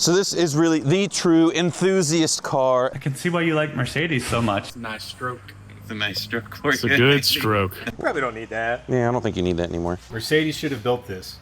So this is really the true enthusiast car. I can see why you like Mercedes so much. Nice stroke. It's a nice stroke for you. It's a good stroke. Probably don't need that. Yeah, I don't think you need that anymore. Mercedes should have built this.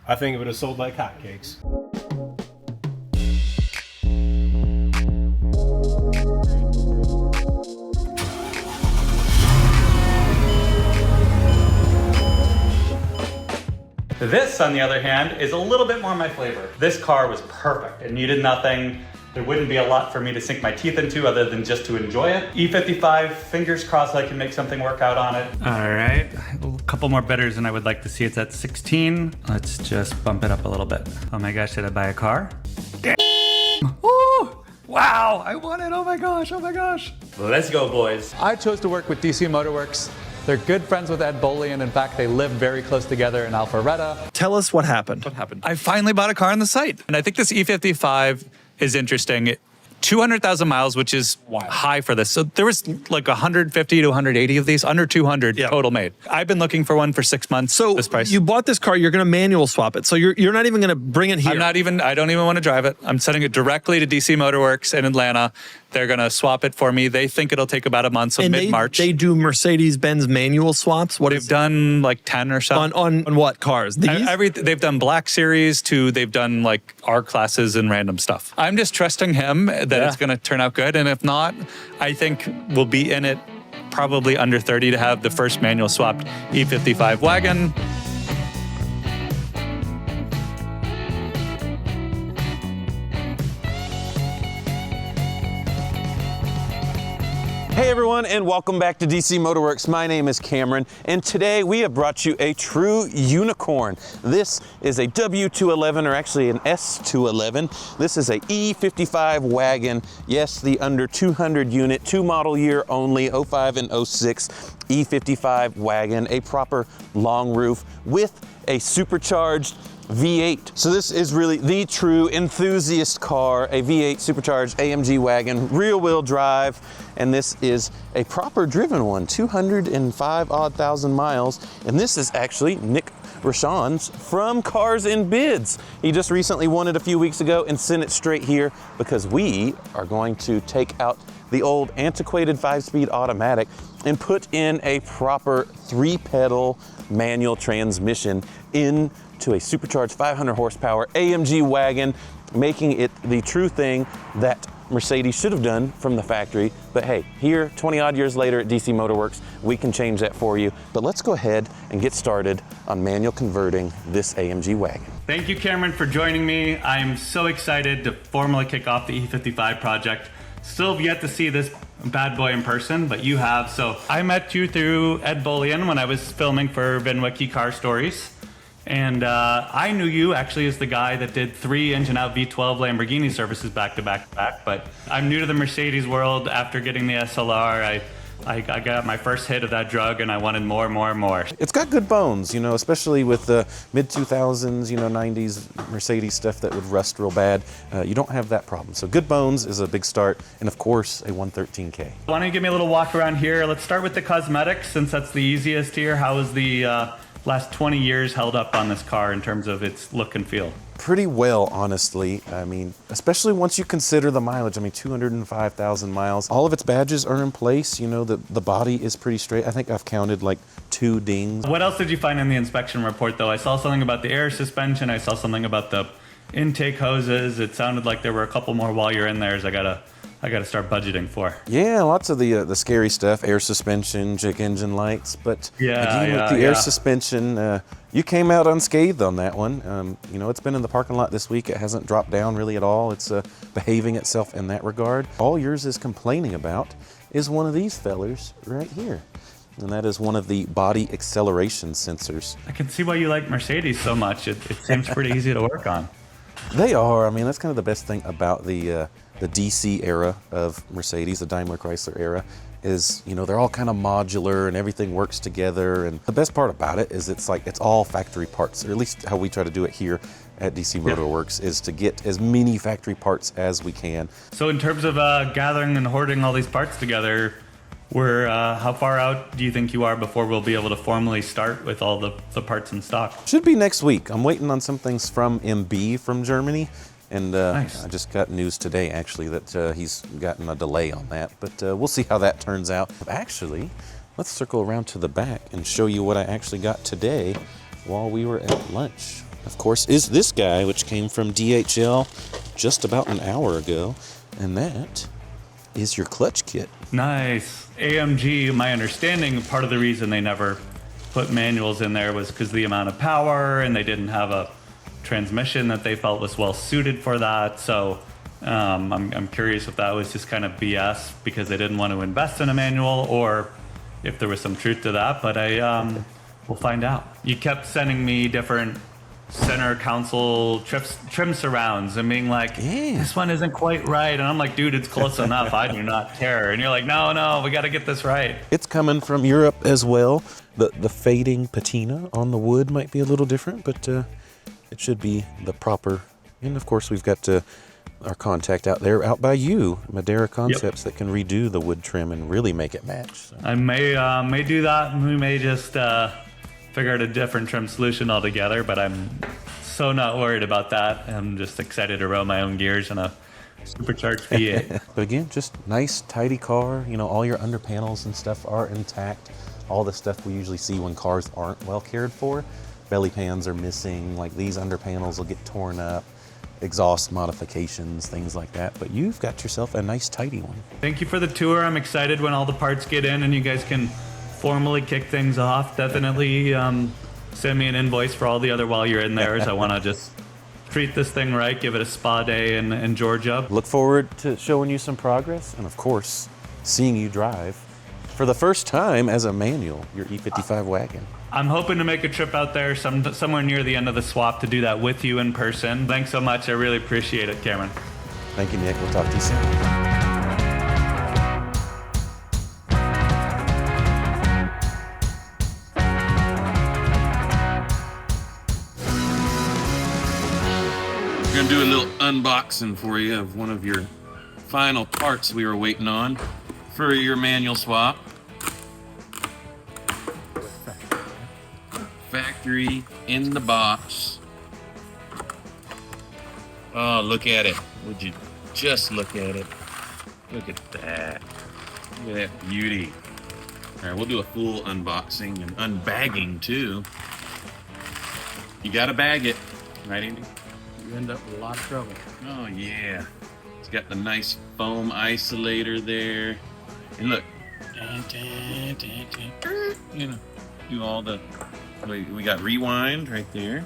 I think it would have sold like hotcakes. This, on the other hand, is a little bit more my flavor. This car was perfect. It needed nothing. There wouldn't be a lot for me to sink my teeth into other than just to enjoy it. E55, fingers crossed I can make something work out on it. All right, a couple more bidders and I would like to see it's at 16. Let's just bump it up a little bit. Oh my gosh, did I buy a car? Damn! Ooh! Wow, I won it, oh my gosh, oh my gosh. Let's go, boys. I chose to work with DC MotorWerks. They're good friends with Ed Bolian. In fact, they live very close together in Alpharetta. Tell us what happened. I finally bought a car on the site. And I think this E55 is interesting. 200,000 miles, which is high for this. So there was like 150 to 180 of these, under 200 total made. I've been looking for one for 6 months. So this price. you bought this car, you're going to manual swap it. So you're not even going to bring it here. I don't even want to drive it. I'm sending it directly to DC MotorWerks in Atlanta. They're going to swap it for me. They think it'll take about a month, so mid-March. They do Mercedes-Benz manual swaps? They've done like 10 or so. On what cars? These? They've done Black Series to they've done like R classes and random stuff. I'm just trusting him that it's going to turn out good. And if not, I think we'll be in it probably under 30 to have the first manual swapped E55 wagon. Hey everyone, and welcome back to DC MotorWerks. My name is Cameron, and today we have brought you a true unicorn. This is a W211, or actually an S211. This is a E55 wagon. Yes, the under 200 unit, 2 model year only, 05 and 06 E55 wagon, a proper long roof with a supercharged V8. So this is really the true enthusiast car, a V8 supercharged AMG wagon, rear wheel drive, and this is a proper driven one, 205 odd thousand miles. And this is actually Nick Roshon's from Cars and Bids. He just recently won it a few weeks ago and sent it straight here because we are going to take out the old antiquated 5-speed automatic and put in a proper 3-pedal manual transmission into a supercharged 500 horsepower AMG wagon, making it the true thing that Mercedes should have done from the factory. But hey, here 20 odd years later at DC MotorWerks, we can change that for you. But let's go ahead and get started on manual converting this AMG wagon. Thank you, Cameron, for joining me. I'm so excited to formally kick off the E55 project. Still have yet to see this bad boy in person, but you have. So I met you through Ed Bolian when I was filming for VinWiki Car Stories. And I knew you actually as the guy that did 3 engine-out V12 Lamborghini services back to back to back. But I'm new to the Mercedes world. After getting the SLR, I got my first hit of that drug and I wanted more and more and more. It's got good bones, you know, especially with the mid-2000s, you know, 90s Mercedes stuff that would rust real bad. You don't have that problem. So good bones is a big start. And of course, a 113K. Why don't you give me a little walk around here? Let's start with the cosmetics since that's the easiest here. How is the last 20 years held up on this car in terms of its look and feel? Pretty well, honestly. I mean, especially once you consider the mileage. I mean, 205,000 miles. All of its badges are in place. You know, the body is pretty straight. I think I've counted like 2 dings. What else did you find in the inspection report, though? I saw something about the air suspension. I saw something about the intake hoses. It sounded like there were a couple more while you're in there as I gotta start budgeting for. Yeah, lots of the scary stuff, air suspension, check engine lights, but with the air suspension, you came out unscathed on that one. You know, it's been in the parking lot this week. It hasn't dropped down really at all. It's behaving itself in that regard. All yours is complaining about is one of these fellers right here. And that is one of the body acceleration sensors. I can see why you like Mercedes so much. It seems pretty easy to work on. They are. I mean, that's kind of the best thing about the DC era of Mercedes, the Daimler Chrysler era, is, you know, they're all kind of modular and everything works together. And the best part about it is it's all factory parts, or at least how we try to do it here at DC MotorWerks, is to get as many factory parts as we can. So in terms of gathering and hoarding all these parts together, how far out do you think you are before we'll be able to formally start with all the parts in stock? Should be next week. I'm waiting on some things from MB from Germany. And Nice. I just got news today, actually, that he's gotten a delay on that. But we'll see how that turns out. Actually, let's circle around to the back and show you what I actually got today while we were at lunch. Of course, is this guy, which came from DHL just about an hour ago. And that is your clutch kit. Nice. AMG, my understanding, part of the reason they never put manuals in there was because of the amount of power, and they didn't have a transmission that they felt was well suited for that. So I'm curious if that was just kind of BS because they didn't want to invest in a manual, or if there was some truth to that. But we'll find out. You kept sending me different center console trim surrounds and being like, this one isn't quite right. And I'm like, dude, it's close enough. I do not care. And you're like, no, we got to get this right. It's coming from Europe as well. The fading patina on the wood might be a little different, but it should be the proper. And of course, we've got our contact out there, out by you, Madeira Concepts, that can redo the wood trim and really make it match. So. I may do that, and we may just figure out a different trim solution altogether, but I'm so not worried about that. I'm just excited to roll my own gears in a supercharged V8. But again, just nice, tidy car. You know, all your under panels and stuff are intact. All the stuff we usually see when cars aren't well cared for. Belly pans are missing, like these under panels will get torn up, exhaust modifications, things like that. But you've got yourself a nice, tidy one. Thank you for the tour. I'm excited when all the parts get in and you guys can formally kick things off. Definitely send me an invoice for all the other while you're in there, as I want to just treat this thing right, give it a spa day in Georgia. Look forward to showing you some progress, and of course, seeing you drive for the first time as a manual, your E55 wagon. I'm hoping to make a trip out there somewhere near the end of the swap to do that with you in person. Thanks so much. I really appreciate it, Cameron. Thank you, Nick. We'll talk to you soon. We're gonna do a little unboxing for you of one of your final parts we were waiting on for your manual swap. Factory in the box. Oh, look at it. Would you just look at it? Look at that. Look at that beauty. All right, we'll do a full unboxing and unbagging too. You gotta bag it, right, Andy? You end up with a lot of trouble. Oh yeah. It's got the nice foam isolator there. And look. You know, do all the, we got rewind right there.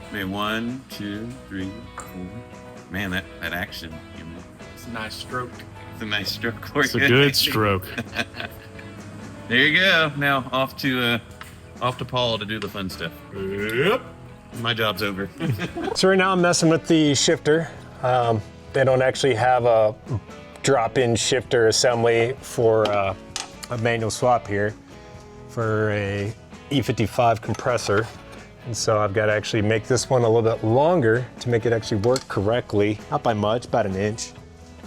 Okay, 1, 2, 3, 4. Man, that action. You know. It's a nice stroke. It's a nice stroke for you. It's a good stroke. There you go. Now off to Paul to do the fun stuff. Yep. My job's over. So right now I'm messing with the shifter. They don't actually have a drop-in shifter assembly for a manual swap here for a E55 compressor. And so I've got to actually make this one a little bit longer to make it actually work correctly. Not by much, about an inch,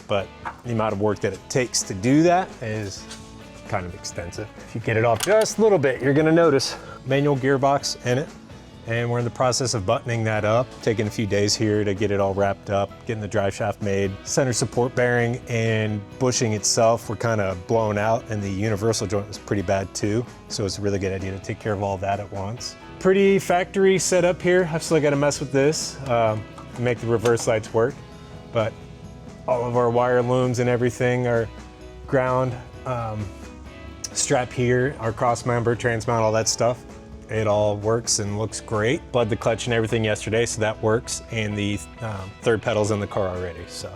but the amount of work that it takes to do that is kind of extensive. If you get it off just a little bit, you're gonna notice manual gearbox in it. And we're in the process of buttoning that up, taking a few days here to get it all wrapped up, getting the drive shaft made. Center support bearing and bushing itself were kind of blown out, and the universal joint was pretty bad too. So it's a really good idea to take care of all that at once. Pretty factory setup here. I've still got to mess with this to make the reverse lights work. But all of our wire looms and everything are ground, strap here, our cross member, transmount, all that stuff. It all works and looks great. Plugged the clutch and everything yesterday, so that works. And the third pedal's in the car already. So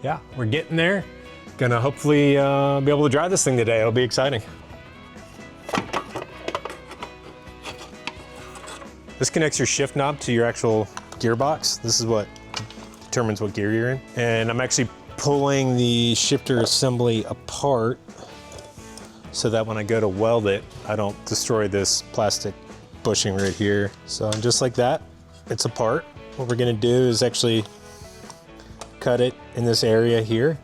yeah, we're getting there. Gonna hopefully be able to drive this thing today. It'll be exciting. This connects your shift knob to your actual gearbox. This is what determines what gear you're in. And I'm actually pulling the shifter assembly apart so that when I go to weld it, I don't destroy this plastic bushing right here. So just like that, it's apart. What we're gonna do is actually cut it in this area here,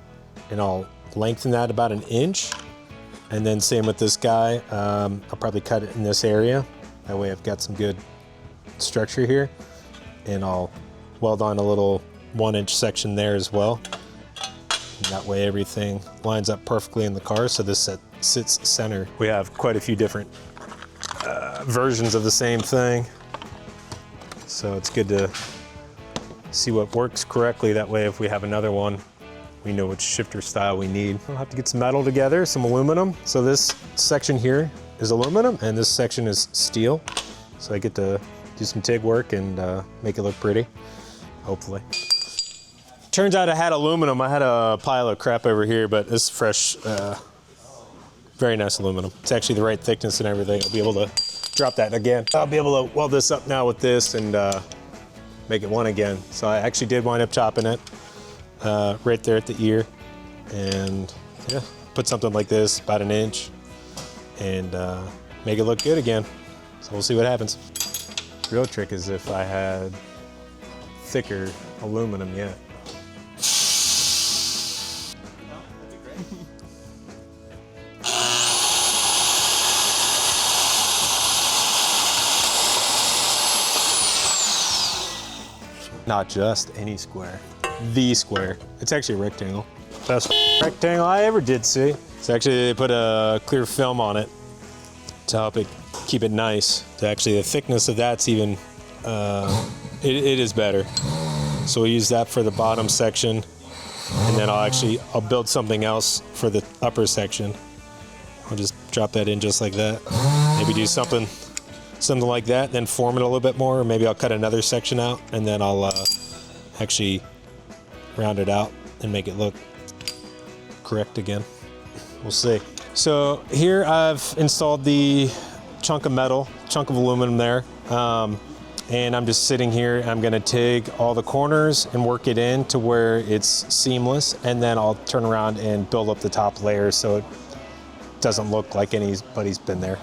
and I'll lengthen that about an inch. And then same with this guy, I'll probably cut it in this area. That way I've got some good structure here. And I'll weld on a little 1-inch section there as well. And that way everything lines up perfectly in the car, so this sits center. We have quite a few different versions of the same thing, so it's good to see what works correctly. That way if we have another one, we know which shifter style we need. We'll have to get some metal together, some aluminum. So this section here is aluminum and this section is steel. So I get to do some TIG work and make it look pretty, hopefully. Turns out I had aluminum. I had a pile of crap over here, but this is fresh, very nice aluminum. It's actually the right thickness and everything. I'll be able to drop that again. I'll be able to weld this up now with this and make it one again. So I actually did wind up chopping it right there at the ear, and yeah, put something like this, about 1 inch, and make it look good again. So we'll see what happens. The real trick is if I had thicker aluminum yet. Not just any square, the square. It's actually a rectangle. Best rectangle I ever did see. So actually they put a clear film on it to help it keep it nice. So actually the thickness of that's even, it is better. So we'll use that for the bottom section, and then I'll build something else for the upper section. I'll just drop that in just like that. Maybe do something like that, then form it a little bit more, or maybe I'll cut another section out and then I'll actually round it out and make it look correct again. We'll see. So here I've installed the chunk of aluminum there, and I'm just sitting here. I'm gonna TIG all the corners and work it in to where it's seamless, and then I'll turn around and build up the top layer so it doesn't look like anybody's been there.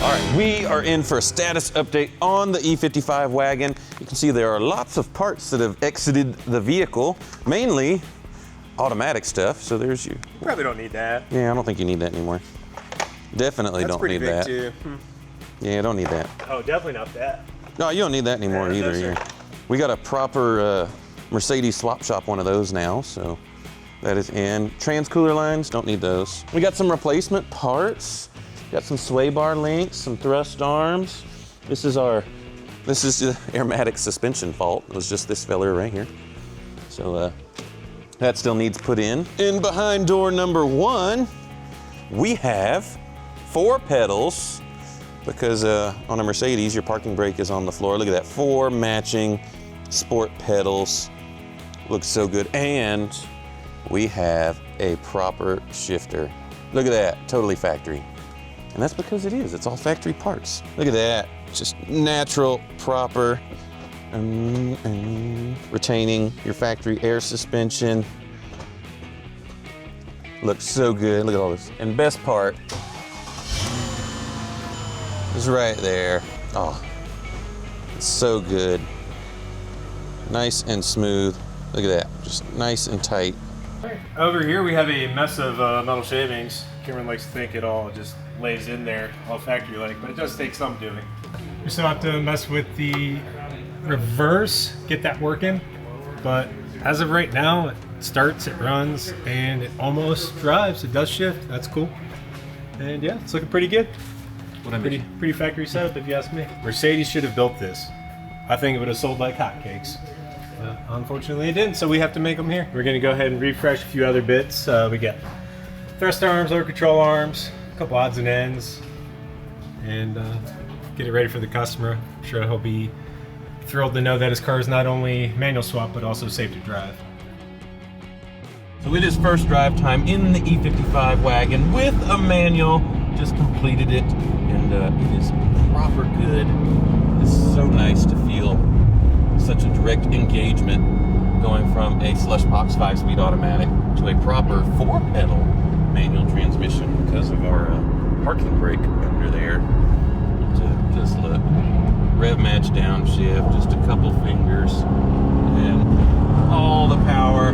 All right, we are in for a status update on the E55 wagon. You can see there are lots of parts that have exited the vehicle, mainly automatic stuff. So there's you. Probably don't need that. Yeah, I don't think you need that anymore. Definitely That's don't pretty need big that. too. Yeah, don't need that. Oh, definitely not that. No, you don't need that anymore either. Yeah. We got a proper Mercedes swap shop one of those now, so that is in. Trans cooler lines, don't need those. We got some replacement parts. Got some sway bar links, some thrust arms. This is the aromatic suspension fault. It was just this fella right here. So that still needs put in. In behind door number 1, we have 4 pedals, because on a Mercedes, your parking brake is on the floor. Look at that, 4 matching sport pedals. Looks so good. And we have a proper shifter. Look at that, totally factory. And that's because it is, it's all factory parts. Look at that, just natural, proper, retaining your factory air suspension. Looks so good, look at all this. And best part is right there. Oh, it's so good. Nice and smooth. Look at that, just nice and tight. Over here we have a mess of metal shavings. Cameron likes to think it all just lays in there, all factory-like, but it does take some doing. We still have to mess with the reverse, get that working, but as of right now, it starts, it runs, and it almost drives. It does shift, that's cool. And yeah, it's looking pretty good. Pretty factory setup, if you ask me. Mercedes should have built this. I think it would have sold like hotcakes. Unfortunately it didn't, so we have to make them here. We're gonna go ahead and refresh a few other bits. We got thrust arms, lower control arms, a couple odds and ends, and get it ready for the customer. I'm sure he'll be thrilled to know that his car is not only manual swap, but also safe to drive. So it is first drive time in the E55 wagon with a manual. Just completed it, and it is proper good. It's so nice to feel such a direct engagement going from a slush box 5-speed automatic to a proper 4-pedal manual transmission because of our parking brake under there. To just look rev match downshift, just a couple fingers, and all the power